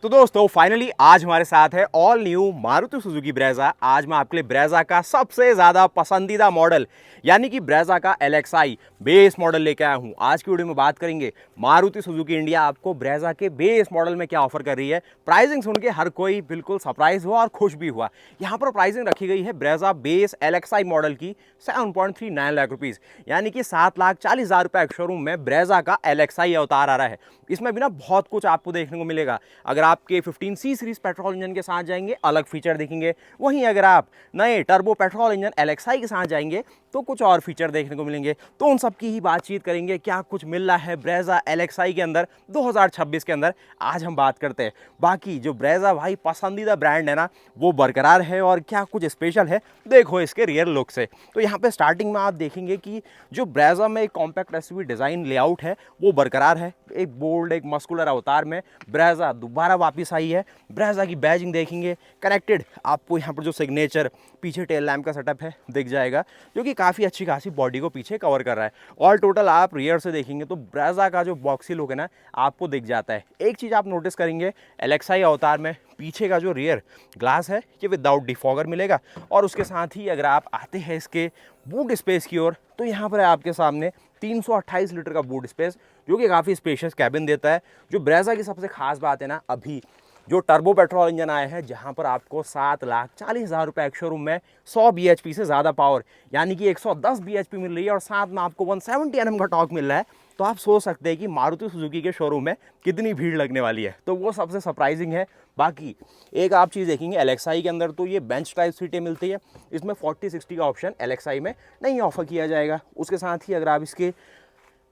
तो दोस्तों फाइनली आज हमारे साथ है all new Maruti Suzuki Brezza. आज मैं आपके लिए ब्रेजा का सबसे ज़्यादा पसंदीदा मॉडल यानी कि ब्रेजा का LXi बेस मॉडल लेके आया हूँ। आज की वीडियो में बात करेंगे मारुति सुजुकी इंडिया आपको ब्रेजा के बेस मॉडल में क्या ऑफर कर रही है। प्राइसिंग सुन के हर कोई बिल्कुल सरप्राइज हुआ और खुश भी हुआ। यहाँ पर प्राइसिंग रखी गई है ब्रेजा बेस LXi मॉडल की 7.39 लाख रुपीज़ यानी कि 7,40,000 रुपये शोरूम में ब्रेजा का LXi अवतार आ रहा है। इसमें भी ना बहुत कुछ आपको देखने को मिलेगा। अगर आपके 15C सीरीज पेट्रोल इंजन के साथ जाएंगे अलग फीचर देखेंगे, वहीं अगर आप नए टर्बो पेट्रोल इंजन LXi के साथ जाएंगे तो कुछ और फीचर देखने को मिलेंगे। तो उन सब की ही बातचीत करेंगे, क्या कुछ मिल रहा है ब्रेजा LXi के अंदर 2026 के अंदर आज हम बात करते हैं। बाकी जो ब्रेजा भाई पसंदीदा ब्रांड है ना वो बरकरार है और क्या कुछ स्पेशल है देखो इसके रियर लुक से। तो यहाँ पे स्टार्टिंग में आप देखेंगे कि जो ब्रेजा में एक कॉम्पैक्ट एसयूवी डिज़ाइन लेआउट है वो बरकरार है। एक बोल्ड एक मस्कुलर अवतार में ब्रेजा दोबारा वापस आई है। ब्रेजा की बैजिंग देखेंगे कनेक्टेड, आपको यहाँ पर जो सिग्नेचर पीछे टेल लैम्प का सेटअप है दिख जाएगा जो कि काफ़ी अच्छी खासी बॉडी को पीछे कवर कर रहा है। ऑल टोटल आप रियर से देखेंगे तो ब्रेजा का जो बॉक्सी लुक है ना आपको दिख जाता है। एक चीज़ आप नोटिस करेंगे LXi अवतार में पीछे का जो रियर ग्लास है ये विदाउट डिफॉगर मिलेगा। और उसके साथ ही अगर आप आते हैं इसके बूट स्पेस की ओर तो यहाँ पर आपके सामने 328 लीटर का बूट स्पेस जो कि काफ़ी स्पेशियस कैबिन देता है। जो ब्रेजा की सबसे खास बात है ना, अभी जो टर्बो पेट्रोल इंजन आए हैं जहां पर आपको 7,40,000 रुपये एक शोरूम में 100 bhp से ज़्यादा पावर यानी कि 110 bhp मिल रही है और साथ में आपको 170 Nm का टॉर्क मिल रहा है, तो आप सोच सकते हैं कि मारुति सुजुकी के शोरूम में कितनी भीड़ लगने वाली है। तो वो सबसे सरप्राइजिंग है। बाकी एक आप चीज़ देखेंगे LXi के अंदर तो ये बेंच टाइप सीटें मिलती है। इसमें 40-60 का ऑप्शन LXi में नहीं ऑफर किया जाएगा। उसके साथ ही अगर आप इसके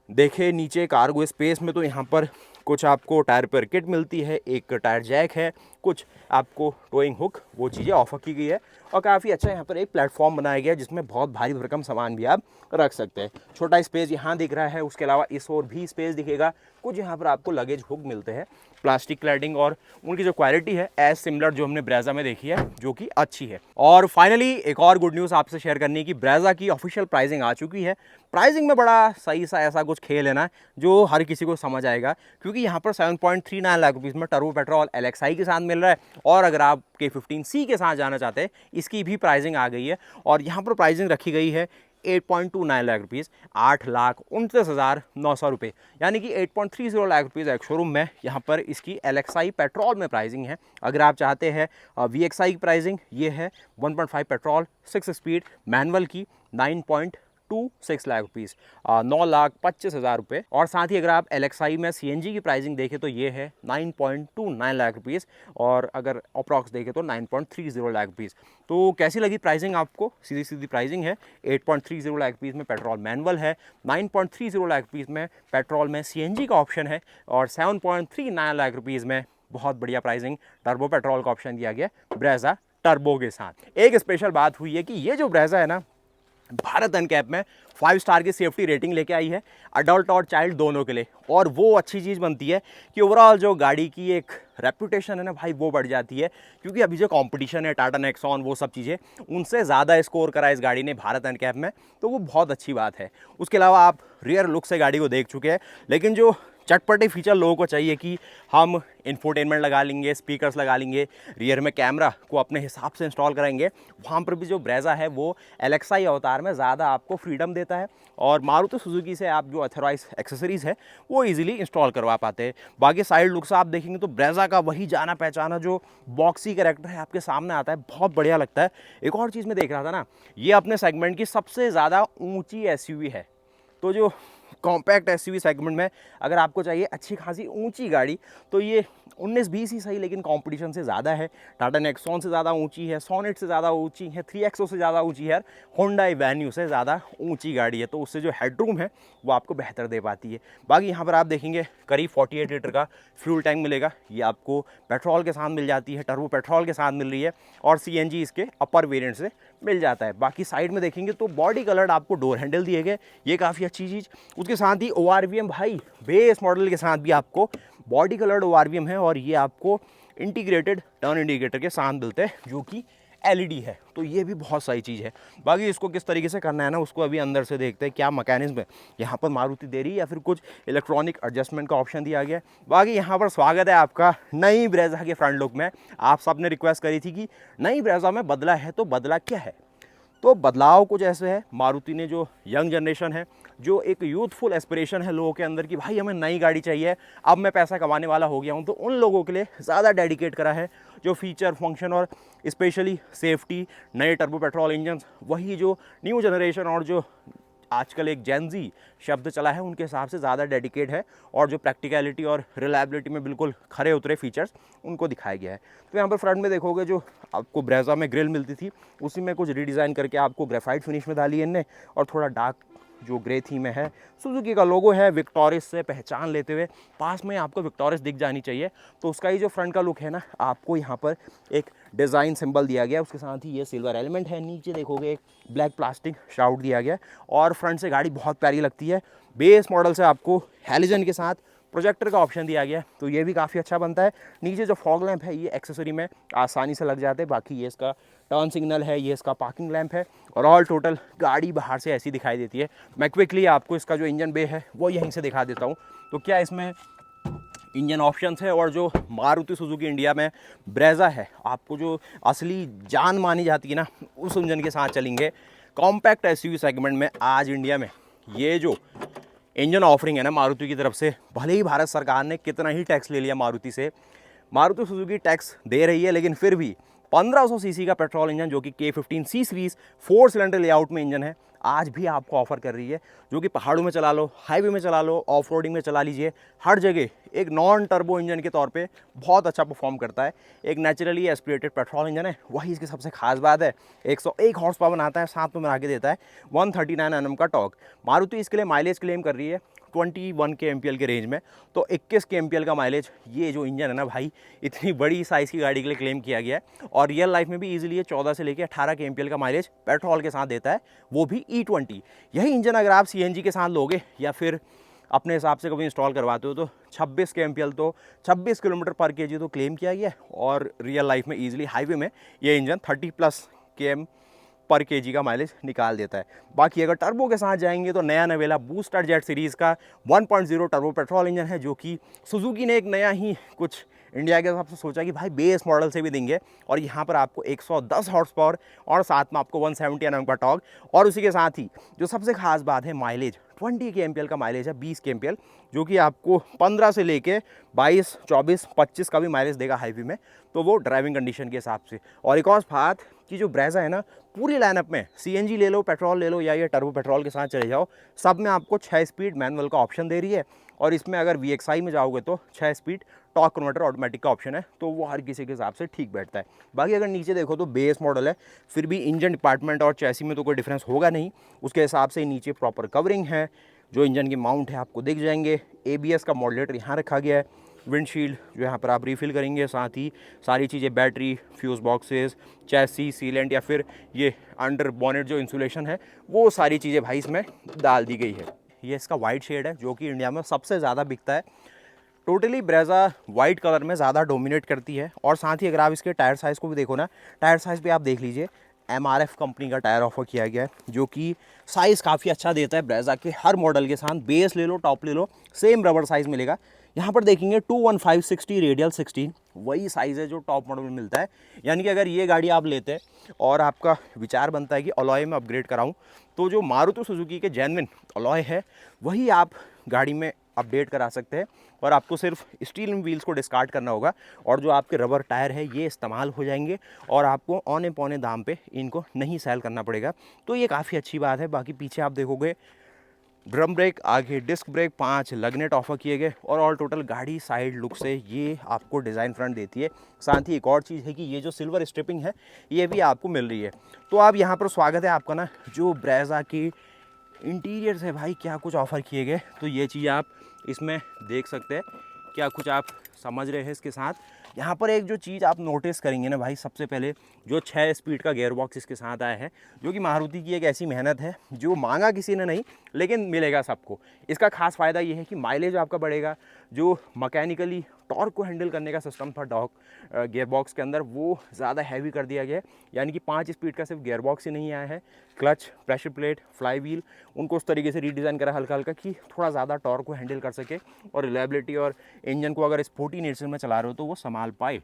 देखें नीचे कार्गो स्पेस में तो यहाँ पर कुछ आपको टायर पर किट मिलती है, एक टायर जैक है, कुछ आपको टोइंग हुक, वो चीज़ें ऑफर की गई है। और काफ़ी अच्छा यहाँ पर एक प्लेटफॉर्म बनाया गया है जिसमें बहुत भारी भरकम सामान भी आप रख सकते हैं। छोटा स्पेस यहाँ दिख रहा है, उसके अलावा इस और भी स्पेस दिखेगा। कुछ यहाँ पर आपको लगेज हुक मिलते हैं, प्लास्टिक क्लैडिंग और उनकी जो क्वालिटी है एज सिमिलर जो हमने ब्रेजा में देखी है जो कि अच्छी है। और फाइनली एक और गुड न्यूज़ आपसे शेयर करनी है कि ब्रेजा की ऑफिशियल प्राइसिंग आ चुकी है। प्राइसिंग में बड़ा सही सा ऐसा कुछ खेल है ना जो हर किसी को समझ आएगा, क्योंकि यहाँ पर 7.39 लाख रुपीज़ में टर्बो पेट्रोल LXi के साथ मिल रहा है। और अगर आप के 15C के साथ जाना चाहते हैं इसकी भी प्राइसिंग आ गई है और यहाँ पर प्राइसिंग रखी गई है 8.29 लाख रुपीज़, 8,29,900 रुपये यानी कि 8.30 लाख रुपीज़ एक शोरूम में यहाँ पर इसकी LXi पेट्रोल में प्राइसिंग है। अगर आप चाहते हैं VXi की प्राइसिंग ये है 1.5 पेट्रोल 6 स्पीड मैनुअल की 9.26 लाख रुपीज़, 9,25,000 रुपये। और साथ ही अगर आप LXi में CNG की प्राइसिंग देखें तो ये है 9.29 लाख रुपीज़ और अगर अप्रॉक्स देखें तो 9.30 लाख रुपीज़। तो कैसी लगी प्राइसिंग आपको? सीधी सीधी प्राइसिंग है। 8.30 लाख रुपीज़ में पेट्रोल मैनुअल है, 9.30 लाख रुपीज़ में पेट्रोल में CNG का ऑप्शन है और 7.39 लाख रुपीज़ में बहुत बढ़िया प्राइसिंग टर्बो पेट्रोल का ऑप्शन दिया गया ब्रेजा टर्बो के साथ। एक स्पेशल बात हुई है कि ये जो ब्रेजा है ना भारत एनकैप में 5 स्टार की सेफ्टी रेटिंग लेके आई है अडल्ट और चाइल्ड दोनों के लिए। और वो अच्छी चीज़ बनती है कि ओवरऑल जो गाड़ी की एक रेपुटेशन है ना भाई वो बढ़ जाती है, क्योंकि अभी जो कंपटीशन है टाटा नेक्सॉन वो सब चीज़ें उनसे ज़्यादा स्कोर करा इस गाड़ी ने भारत एनकैप में, तो वो बहुत अच्छी बात है। उसके अलावा आप रियर लुक से गाड़ी को देख चुके हैं, लेकिन जो चटपटे फीचर लोगों को चाहिए कि हम इंफोटेनमेंट लगा लेंगे, स्पीकर्स लगा लेंगे, रियर में कैमरा को अपने हिसाब से इंस्टॉल कराएंगे, वहाँ पर भी जो ब्रेजा है वो LXi अवतार में ज़्यादा आपको फ्रीडम देता है और मारुति सुजुकी से आप जो अथॉराइज एक्सेसरीज़ है वो इजीली इंस्टॉल करवा पाते हैं। बाकी साइड लुक्स आप देखेंगे तो ब्रेजा का वही जाना पहचाना जो बॉक्सी कैरेक्टर है आपके सामने आता है, बहुत बढ़िया लगता है। एक और चीज़ मैं देख रहा था ना, ये अपने सेगमेंट की सबसे ज़्यादा ऊँची SUV है। तो जो कॉम्पैक्ट SUV सेगमेंट में अगर आपको चाहिए अच्छी खासी ऊंची गाड़ी तो ये 19-20 ही सही लेकिन कंपटीशन से ज़्यादा है। टाटा नेक्सॉन से ज़्यादा ऊंची है, सोनेट से ज़्यादा ऊंची है, 3XO से ज़्यादा ऊंची है, होंडा वेन्यू से ज़्यादा ऊंची गाड़ी है, तो उससे जो हेडरूम है वो आपको बेहतर दे पाती है। बाकी यहाँ पर आप देखेंगे करीब 48 लीटर का फ्यूल टैंक मिलेगा। ये आपको पेट्रोल के साथ मिल जाती है, टर्बो पेट्रोल के साथ मिल रही है और CNG इसके अपर वेरिएंट से मिल जाता है। बाकी साइड में देखेंगे तो बॉडी कलर्ड आपको डोर हैंडल दिए गए, ये काफ़ी अच्छी चीज़। उसके साथ ही ORVM भाई बेस मॉडल के साथ भी आपको बॉडी कलर्ड ORVM है और ये आपको इंटीग्रेटेड टर्न इंडिकेटर के साथ मिलते हैं जो कि एलईडी है, तो ये भी बहुत सही चीज़ है। बाकी इसको किस तरीके से करना है ना, उसको अभी अंदर से देखते हैं क्या मैकेनिज्म है यहाँ पर मारुति दे रही है, या फिर कुछ इलेक्ट्रॉनिक एडजस्टमेंट का ऑप्शन दिया गया है। बाकी यहाँ पर स्वागत है आपका नई ब्रेजा के फ्रंट लुक में। आप सब ने रिक्वेस्ट करी थी कि नई ब्रेजा में बदला है, तो बदला क्या है? तो बदलाव कुछ ऐसे है, मारुति ने जो यंग जनरेशन है, जो एक यूथफुल एस्पिरेशन है लोगों के अंदर कि भाई हमें नई गाड़ी चाहिए, अब मैं पैसा कमाने वाला हो गया हूँ, तो उन लोगों के लिए ज़्यादा डेडिकेट करा है। जो फीचर फंक्शन और स्पेशली सेफ्टी, नए टर्बो पेट्रोल इंजन, वही जो न्यू जनरेशन और जो आजकल एक जेनजी शब्द चला है उनके हिसाब से ज़्यादा डेडिकेट है, और जो प्रैक्टिकलिटी और रिलायबिलिटी में बिल्कुल खरे उतरे फीचर्स उनको दिखाया गया है। तो यहाँ पर फ्रंट में देखोगे जो आपको ब्रेजा में ग्रिल मिलती थी, उसी में कुछ रीडिज़ाइन करके आपको ग्रेफाइट फिनिश में डाली है इनने, और थोड़ा डार्क जो ग्रे थीम में है। सुजुकी का लोगो है, विक्टोरिस से पहचान लेते हुए पास में आपको विक्टोरिस दिख जानी चाहिए। तो उसका ही जो फ्रंट का लुक है ना, आपको यहाँ पर एक डिज़ाइन सिंबल दिया गया, उसके साथ ही ये सिल्वर एलिमेंट है। नीचे देखोगे एक ब्लैक प्लास्टिक श्राउड दिया गया, और फ्रंट से गाड़ी बहुत प्यारी लगती है। बेस मॉडल से आपको हैलोजन के साथ प्रोजेक्टर का ऑप्शन दिया गया है, तो ये भी काफ़ी अच्छा बनता है। नीचे जो फॉग लैंप है ये एक्सेसरी में आसानी से लग जाते हैं। बाकी ये इसका टर्न सिग्नल है, ये इसका पार्किंग लैंप है, और ऑल टोटल गाड़ी बाहर से ऐसी दिखाई देती है। मैं क्विकली आपको इसका जो इंजन बे है वो यहीं से दिखा देता हूँ। तो क्या इसमें इंजन ऑप्शंस है, और जो मारुति सुजुकी इंडिया में ब्रेजा है, आपको जो असली जान मानी जाती है ना, उस इंजन के साथ चलेंगे। कॉम्पैक्ट एसयूवी सेगमेंट में आज इंडिया में ये जो इंजन ऑफरिंग है ना मारुति की तरफ से, भले ही भारत सरकार ने कितना ही टैक्स ले लिया मारुति से, मारुति सुजुकी टैक्स दे रही है, लेकिन फिर भी 1500 सीसी का पेट्रोल इंजन जो कि K15C सीरीज 4 सिलेंडर लेआउट में इंजन है, आज भी आपको ऑफर कर रही है, जो कि पहाड़ों में चला लो, हाईवे में चला लो, ऑफ रोडिंग में चला लीजिए, हर जगह एक नॉन टर्बो इंजन के तौर पे बहुत अच्छा परफॉर्म करता है। एक नेचुरली एस्पिरेटेड पेट्रोल इंजन है, वही इसकी सबसे खास बात है। 101 हॉर्स पावर बनाता है, साथ में बना के देता है 139 Nm का टॉर्क। मारुति इसके लिए माइलेज क्लेम कर रही है 21 kmpl के रेंज में, तो 21 kmpl का माइलेज ये जो इंजन है ना भाई, इतनी बड़ी साइज़ की गाड़ी के लिए क्लेम किया गया है। और रियल लाइफ में भी इजीली 14 से लेकर 18 kmpl का माइलेज पेट्रोल के साथ देता है, वो भी E20। यही इंजन अगर आप CNG के साथ लोगे या फिर अपने हिसाब से कभी इंस्टॉल करवाते हो, तो 26 kmpl, तो 26 किलोमीटर पर kg तो क्लेम किया गया है। और रियल लाइफ में ईजिली हाईवे में ये इंजन 30+ km पर केजी का माइलेज निकाल देता है। बाकी अगर टर्बो के साथ जाएंगे तो नया नवेला बूस्टर जेट सीरीज़ का 1.0 टर्बो पेट्रोल इंजन है, जो कि सुजुकी ने एक नया ही कुछ इंडिया के हिसाब से सोचा कि भाई बेस मॉडल से भी देंगे। और यहाँ पर आपको 110 हॉर्स पावर और साथ में आपको 170 Nm का टॉर्क, और उसी के साथ ही जो सबसे खास बात है माइलेज 20 kmpl का माइलेज है, 20 kmpl, जो कि आपको 15 से लेके 22, 24, 25 का भी माइलेज देगा हाईवे में, तो वो ड्राइविंग कंडीशन के हिसाब से। और एक और बात कि जो ब्रेजा है ना, पूरी लाइनअप में CNG ले लो, पेट्रोल ले लो, या ये टर्बो पेट्रोल के साथ चले जाओ, सब में आपको 6 स्पीड मैनुअल का ऑप्शन दे रही है। और इसमें अगर VXI में जाओगे तो 6 स्पीड टॉर्क कन्वर्टर ऑटोमेटिक का ऑप्शन है, तो वो हर किसी के हिसाब से ठीक बैठता है। बाकी अगर नीचे देखो तो बेस मॉडल है, फिर भी इंजन डिपार्टमेंट और चैसी में तो कोई डिफरेंस होगा नहीं, उसके हिसाब से नीचे प्रॉपर कवरिंग है। जो इंजन के माउंट है आपको दिख जाएंगे। ABS का मॉड्यूलेटर यहाँ रखा गया है, विंडशील्ड जो यहाँ पर आप रिफ़िल करेंगे, साथ ही सारी चीज़ें battery, fuse boxes, chassis sealant या फिर ये अंडर बॉनेट जो इंसुलेशन है, वो सारी चीज़ें भाई इसमें डाल दी गई है। ये इसका वाइट शेड है जो कि इंडिया में सबसे ज़्यादा बिकता है। टोटली ब्रेजा वाइट कलर में ज़्यादा डोमिनेट करती है। और साथ ही अगर आप इसके टायर साइज़ को भी देखो ना, टायर साइज़ भी आप देख लीजिए, MRF कंपनी का टायर ऑफर किया गया है, जो कि साइज़ काफ़ी अच्छा देता है ब्रेजा के हर मॉडल के साथ। बेस ले लो, टॉप ले लो, सेम रबर साइज़ मिलेगा। यहाँ पर देखेंगे 215/60 रेडियल 16, वही साइज़ है जो टॉप मॉडल में मिलता है। यानी कि अगर ये गाड़ी आप लेते हैं और आपका विचार बनता है कि अलॉय में अपग्रेड कराऊं, तो जो मारुति सुजुकी के जेन्युइन अलॉय है वही आप गाड़ी में अपडेट करा सकते हैं, और आपको सिर्फ स्टील व्हील्स को डिस्कार्ड करना होगा, और जो आपके रबर टायर है ये इस्तेमाल हो जाएंगे, और आपको औने पौने दाम पे इनको नहीं सेल करना पड़ेगा। तो ये काफ़ी अच्छी बात है। बाकी पीछे आप देखोगे ड्रम ब्रेक, आगे डिस्क ब्रेक, 5 लगनेट ऑफर किए गए, और ऑल टोटल गाड़ी साइड लुक से ये आपको डिज़ाइन फ्रंट देती है। साथ ही एक और चीज़ है कि ये जो सिल्वर स्ट्रिपिंग है ये भी आपको मिल रही है। तो आप यहाँ पर स्वागत है आपका ना, जो ब्रेजा की इंटीरियर है भाई क्या कुछ ऑफ़र किए गए, तो ये चीज़ आप इसमें देख सकते हैं, क्या कुछ आप समझ रहे हैं इसके साथ। यहाँ पर एक जो चीज़ आप नोटिस करेंगे ना भाई, सबसे पहले जो 6 स्पीड का गियर बॉक्स इसके साथ आया है, जो कि मारुति की एक ऐसी मेहनत है जो मांगा किसी ने नहीं, लेकिन मिलेगा सबको। इसका खास फ़ायदा ये है कि माइलेज आपका बढ़ेगा, जो मैकेनिकली टॉर्क को हैंडल करने का सिस्टम था गियर बॉक्स के अंदर, वो ज़्यादा हैवी कर दिया गया है। यानी कि 5 स्पीड का सिर्फ गियर बॉक्स ही नहीं आया है, clutch, pressure plate, fly wheel, उनको उस तरीके से रीडिज़ाइन करा हल्का हल्का कि थोड़ा ज़्यादा टॉर्क को हैंडल कर सके और रिलायबिलिटी और इंजन को अगर स्पोर्टी नेचर में चला रहे हो तो वो संभाल पाए।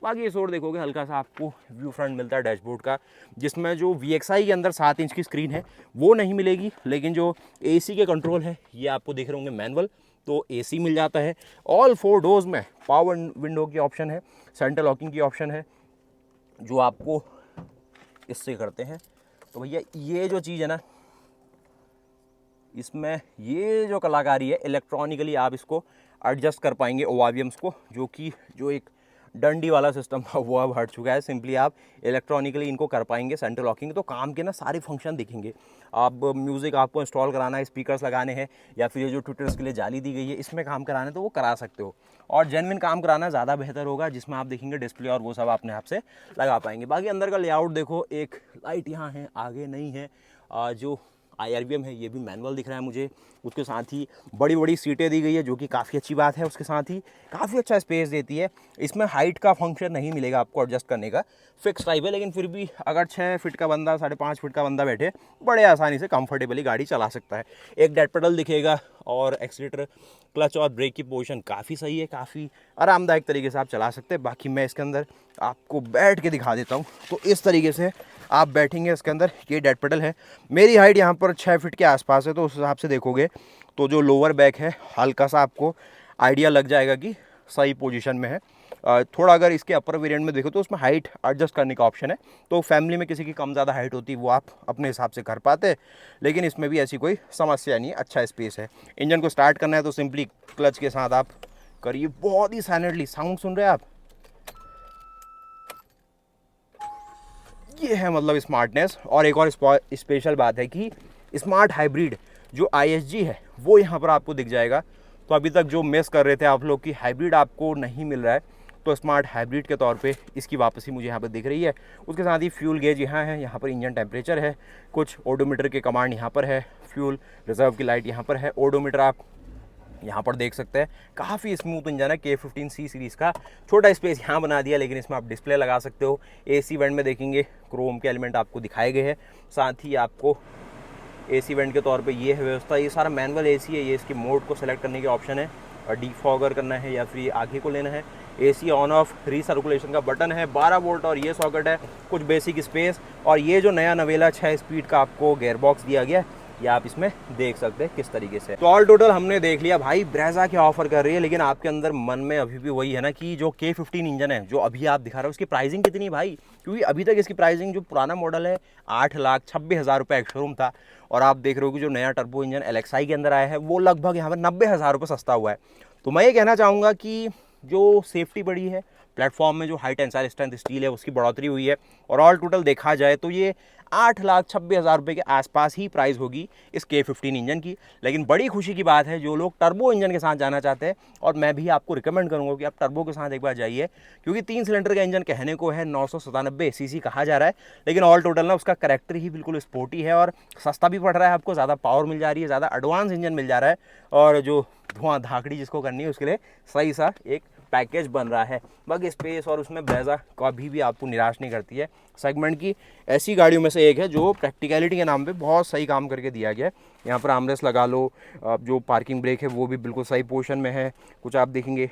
बाकी इस ओर देखोगे हल्का सा आपको व्यू फ्रंट मिलता है डैशबोर्ड का, जिसमें जो VXI के अंदर 7 इंच की स्क्रीन है वो नहीं मिलेगी, लेकिन जो AC के कंट्रोल है ये आपको दिख रहे होंगे मैनुअल, तो AC मिल जाता है। ऑल 4 डोर्स में पावर विंडो की ऑप्शन है, सेंट्रल लॉकिंग की ऑप्शन है, जो आपको इससे करते हैं। तो भैया ये जो चीज़ है ना, इसमें ये जो कलाकारी है, इलेक्ट्रॉनिकली आप इसको एडजस्ट कर पाएंगे ORVMs को, जो एक डंडी वाला सिस्टम था वो अब हट चुका है। सिंपली आप इलेक्ट्रॉनिकली इनको कर पाएंगे सेंट्रल लॉकिंग, तो काम के ना सारे फंक्शन दिखेंगे। आप म्यूज़िक आपको इंस्टॉल कराना है, स्पीकर्स लगाने हैं, या फिर ये जो ट्विटर्स के लिए जाली दी गई है इसमें काम कराना है तो वो करा सकते हो। और जेन्युइन काम कराना ज़्यादा बेहतर होगा, जिसमें आप देखेंगे डिस्प्ले और वो सब अपने आप से लगा पाएंगे। बाकी अंदर का लेआउट देखो, एक लाइट यहाँ है, आगे नहीं है। जो IRVM है ये भी मैनुअल दिख रहा है मुझे। उसके साथ ही बड़ी बड़ी सीटें दी गई है, जो कि काफ़ी अच्छी बात है। उसके साथ ही काफ़ी अच्छा स्पेस देती है। इसमें हाइट का फंक्शन नहीं मिलेगा आपको एडजस्ट करने का, फिक्स टाइप है, लेकिन फिर भी अगर 6 फीट का बंदा, 5.5 फीट का बंदा बैठे, बड़े आसानी से कंफर्टेबली गाड़ी चला सकता है। एक डेड पेडल दिखेगा और एक्सीलेटर, क्लच और ब्रेक की पोजीशन काफ़ी सही है, काफ़ी आरामदायक तरीके से आप चला सकते हैं। बाकी मैं इसके अंदर आपको बैठ के दिखा देता हूँ। तो इस तरीके से आप बैठेंगे इसके अंदर। ये डेड पेडल है, मेरी हाइट यहाँ पर 6 फीट के आसपास है, तो उस हिसाब से देखोगे तो जो लोअर बैक है हल्का सा आपको आइडिया लग जाएगा कि सही पोजीशन में है। थोड़ा अगर इसके अपर वेरिएंट में देखो तो उसमें हाइट एडजस्ट करने का ऑप्शन है, तो फैमिली में किसी की कम ज़्यादा हाइट होती है वो आप अपने हिसाब से कर पाते, लेकिन इसमें भी ऐसी कोई समस्या नहीं है, अच्छा स्पेस है। इंजन को स्टार्ट करना है तो सिंपली क्लच के साथ आप करिए, बहुत ही साइलेंटली। साउंड सुन रहे हैं आप, ये है मतलब स्मार्टनेस। और एक और स्पेशल बात है कि स्मार्ट हाइब्रिड जो ISG है वो यहाँ पर आपको दिख जाएगा। तो अभी तक जो मिस कर रहे थे आप लोग कि हाइब्रिड आपको नहीं मिल रहा है, तो स्मार्ट हाइब्रिड के तौर पे इसकी वापसी मुझे यहाँ पर दिख रही है। उसके साथ ही फ्यूल गेज यहाँ है, यहाँ पर इंजन टेम्परेचर है, कुछ ओडोमीटर के कमांड यहाँ पर है, फ्यूल रिजर्व की लाइट यहाँ पर है, ओडोमीटर आप यहाँ पर देख सकते हैं। काफ़ी स्मूथ इंजन है, K15C सीरीज़ का। छोटा स्पेस यहाँ बना दिया, लेकिन इसमें आप डिस्प्ले लगा सकते हो। AC वेंट में देखेंगे क्रोम के एलिमेंट आपको दिखाए गए हैं। साथ ही आपको AC वेंट के तौर पे ये है व्यवस्था। ये सारा मैनुअल AC है, ये इसके मोड को सेलेक्ट करने के ऑप्शन है, और डीफॉगर करना है या फिर आगे को लेना है। AC ऑन ऑफ रीसर्कुलेशन का बटन है, 12 वोल्ट और ये सॉकेट है, कुछ बेसिक स्पेस। और ये जो नया नवेला 6 स्पीड का आपको गेयर बॉक्स दिया गया है, ये आप इसमें देख सकते हैं किस तरीके से। तो ऑल टोटल हमने देख लिया भाई ब्रेजा क्या ऑफर कर रही है, लेकिन आपके अंदर मन में अभी भी वही है ना कि जो K15 इंजन है जो अभी आप दिखा रहे हो उसकी प्राइसिंग कितनी है भाई? क्योंकि अभी तक इसकी प्राइसिंग जो पुराना मॉडल है 8,26,000 रुपये एक शोरूम था, और आप देख रहे हो कि जो नया टर्बो इंजन LXI के अंदर आया है वो लगभग यहाँ पर 90,000 रुपये सस्ता हुआ है। तो मैं ये कहना चाहूँगा कि जो सेफ्टी बढ़ी है, प्लेटफॉर्म में जो हाई टेंसाइल स्ट्रेंथ स्टील है उसकी बढ़ोतरी हुई है, और ऑल टोटल देखा जाए तो ये 8,26,000 रुपये के आसपास ही प्राइस होगी इस K15 इंजन की। लेकिन बड़ी खुशी की बात है जो लोग टर्बो इंजन के साथ जाना चाहते हैं, और मैं भी आपको रिकमेंड करूंगा कि आप टर्बो के साथ एक बार जाइए, क्योंकि 3 सिलेंडर का इंजन कहने को है 997 सीसी कहा जा रहा है, लेकिन ऑल टोटल ना उसका करैक्टर ही बिल्कुल स्पोर्टी है, और सस्ता भी पड़ रहा है आपको, ज़्यादा पावर मिल जा रही है, ज़्यादा एडवांस इंजन मिल जा रहा है, और जो धुआं धाकड़ी जिसको करनी है उसके लिए सही सा एक पैकेज बन रहा है। बाकी स्पेस और उसमें ब्रेजा कभी भी आपको निराश नहीं करती है। सेगमेंट की ऐसी गाड़ियों में से एक है जो प्रैक्टिकलिटी के नाम पे बहुत सही काम करके दिया गया है। यहाँ पर आर्मरेस्ट लगा लो, जो पार्किंग ब्रेक है वो भी बिल्कुल सही पोजीशन में है। कुछ आप देखेंगे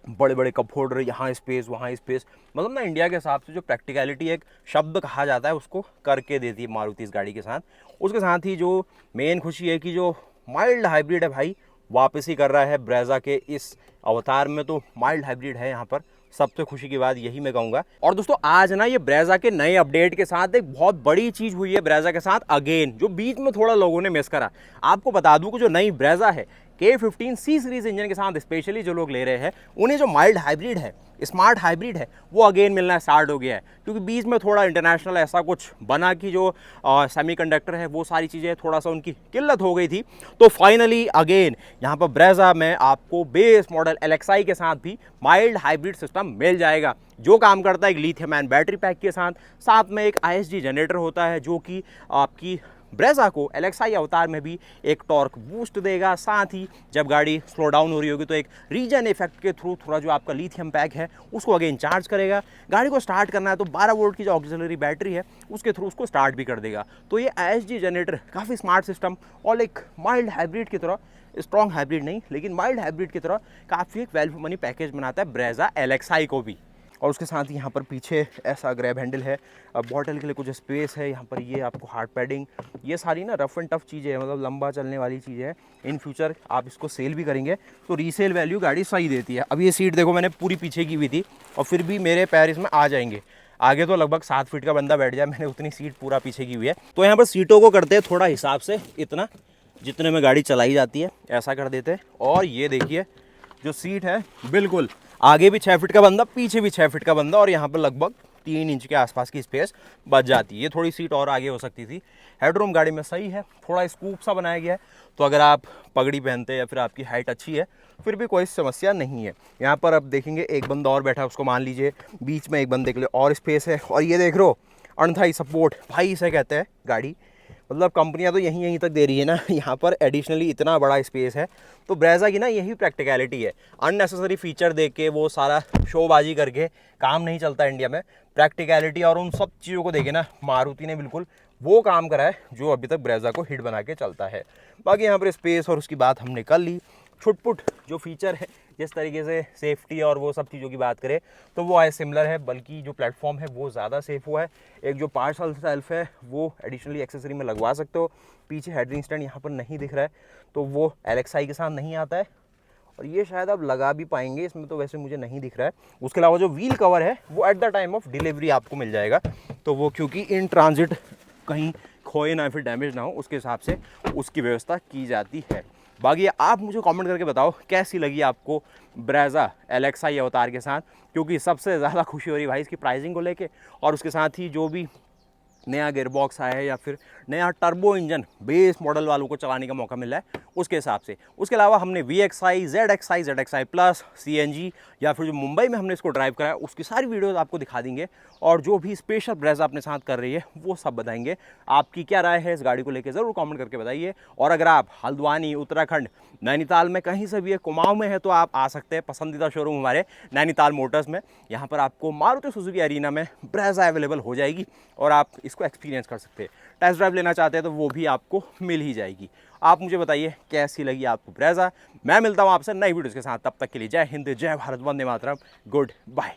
बड़े बड़े कप होल्डर, यहाँ स्पेस वहाँ स्पेस, मतलब ना इंडिया के हिसाब से जो प्रैक्टिकलिटी एक शब्द कहा जाता है उसको करके देती है मारुति इस गाड़ी के साथ। उसके साथ ही जो मेन खुशी है कि जो माइल्ड हाइब्रिड है भाई वापसी कर रहा है ब्रेजा के इस अवतार में, तो माइल्ड हाइब्रिड है यहाँ पर सबसे खुशी की बात यही मैं कहूँगा। और दोस्तों आज ना ये ब्रेजा के नए अपडेट के साथ एक बहुत बड़ी चीज़ हुई है ब्रेजा के साथ अगेन, जो बीच में थोड़ा लोगों ने मिस करा। आपको बता दूं कि जो नई ब्रेजा है K15C सीरीज इंजन के साथ स्पेशली जो लोग ले रहे हैं उन्हें जो माइल्ड हाइब्रिड है, स्मार्ट हाइब्रिड है, वो अगेन मिलना स्टार्ट हो गया है, क्योंकि बीच में थोड़ा इंटरनेशनल ऐसा कुछ बना कि जो सेमीकंडक्टर है वो सारी चीज़ें थोड़ा सा उनकी किल्लत हो गई थी। तो फाइनली अगेन यहाँ पर ब्रेजा में आपको बेस मॉडल LXI के साथ भी माइल्ड हाइब्रिड सिस्टम मिल जाएगा, जो काम करता है एक लिथियम आयन बैटरी पैक के साथ। साथ में एक ISG जनरेटर होता है जो कि आपकी ब्रेजा को LXi अवतार में भी एक टॉर्क बूस्ट देगा, साथ ही जब गाड़ी स्लो डाउन हो रही होगी तो एक रीजन इफेक्ट के थ्रू थोड़ा जो आपका लिथियम पैक है उसको अगेन चार्ज करेगा। गाड़ी को स्टार्ट करना है तो 12 वोल्ट की जो ऑक्सिलरी बैटरी है उसके थ्रू उसको स्टार्ट भी कर देगा। तो ये ISG जनरेटर काफ़ी स्मार्ट सिस्टम और एक माइल्ड हाइब्रिड की तरह, स्ट्रॉन्ग हाइब्रिड नहीं लेकिन माइल्ड हाइब्रिड की तरह काफ़ी एक वैल्यू फॉर मनी पैकेज बनाता है ब्रेजा LXi को भी। और उसके साथ ही यहाँ पर पीछे ऐसा ग्रैब हैंडल है, बॉटल के लिए कुछ स्पेस है, यहाँ पर ये आपको हार्ड पैडिंग, ये सारी ना रफ एंड टफ चीज़ें हैं, मतलब लंबा चलने वाली चीज़ें हैं। इन फ्यूचर आप इसको सेल भी करेंगे तो रीसेल वैल्यू गाड़ी सही देती है। अब ये सीट देखो मैंने पूरी पीछे की हुई थी और फिर भी मेरे पैर इसमें आ जाएंगे। आगे तो लगभग 7 फीट का बंदा बैठ जाए, मैंने उतनी सीट पूरा पीछे की हुई है। तो यहाँ पर सीटों को करते हैं थोड़ा हिसाब से, इतना जितने में गाड़ी चलाई जाती है ऐसा कर देते हैं। और ये देखिए जो सीट है बिल्कुल आगे भी 6 फीट का बंदा, पीछे भी 6 फीट का बंदा, और यहाँ पर लगभग 3 इंच के आसपास की स्पेस बच जाती है। ये थोड़ी सीट और आगे हो सकती थी। हेडरूम गाड़ी में सही है, थोड़ा स्कूप सा बनाया गया है, तो अगर आप पगड़ी पहनते हैं या फिर आपकी हाइट अच्छी है फिर भी कोई समस्या नहीं है। यहाँ पर आप देखेंगे एक बंदा और बैठा है, उसको मान लीजिए बीच में एक बंदे के लिए और स्पेस है। और ये देख रहे हो अनथाई सपोर्ट, भाई इसे कहते हैं गाड़ी, मतलब कंपनियां तो यहीं तक दे रही है ना, यहाँ पर एडिशनली इतना बड़ा स्पेस है। तो ब्रेजा की ना यही प्रैक्टिकलिटी है, अननेसेसरी फीचर देख के वो सारा शोबाजी करके काम नहीं चलता इंडिया में। प्रैक्टिकलिटी और उन सब चीज़ों को देखे ना मारुति ने बिल्कुल वो काम करा है जो अभी तक ब्रेजा को हिट बना के चलता है। बाकी यहाँ पर स्पेस और उसकी बात हमने कर ली। छुटपुट जो फीचर है, जिस तरीके से सेफ्टी और वो सब चीज़ों की बात करें तो वो है सिमिलर है, बल्कि जो प्लेटफॉर्म है वो ज़्यादा सेफ हुआ है। एक जो पार्सल सेल्फ है वो एडिशनली एक्सेसरी में लगवा सकते हो। पीछे हेडरिंग स्टैंड यहाँ पर नहीं दिख रहा है तो वो LXi के साथ नहीं आता है, और ये शायद आप लगा भी पाएंगे, इसमें तो वैसे मुझे नहीं दिख रहा है। उसके अलावा जो व्हील कवर है वो at the time of delivery आपको मिल जाएगा, तो वो क्योंकि इन ट्रांजिट कहीं खोए ना फिर डैमेज ना हो उसके हिसाब से उसकी व्यवस्था की जाती है। बाकी आप मुझे कमेंट करके बताओ कैसी लगी आपको ब्रेजा LXi अवतार के साथ, क्योंकि सबसे ज़्यादा खुशी हो रही है भाई इसकी प्राइसिंग को लेके, और उसके साथ ही जो भी नया गियरबॉक्स आया है या फिर नया टर्बो इंजन बेस मॉडल वालों को चलाने का मौका मिला है उसके हिसाब से। उसके अलावा हमने VXi, ZXi प्लस CNG या फिर जो मुंबई में हमने इसको ड्राइव करा है उसकी सारी वीडियोस आपको दिखा देंगे, और जो भी स्पेशल ब्रेजा अपने साथ कर रही है वो सब बताएंगे। आपकी क्या राय है इस गाड़ी को लेकर ज़रूर कमेंट करके बताइए। और अगर आप हल्द्वानी, उत्तराखंड, नैनीताल में कहीं से भी है, कुमाऊं में है, तो आप आ सकते हैं पसंदीदा शोरूम हमारे नैनीताल मोटर्स में। यहाँ पर आपको मारुति सुजुकी अरीना में ब्रेजा अवेलेबल हो जाएगी और आप इसको एक्सपीरियंस कर सकते हैं। टेस्ट ड्राइव लेना चाहते हैं तो वो भी आपको मिल ही जाएगी। आप मुझे बताइए कैसी लगी आपको ब्रेजा। मैं मिलता हूँ आपसे नई वीडियोज़ के साथ, तब तक के लिए जय हिंद, जय भारत, वंदे मातरम, गुड बाय।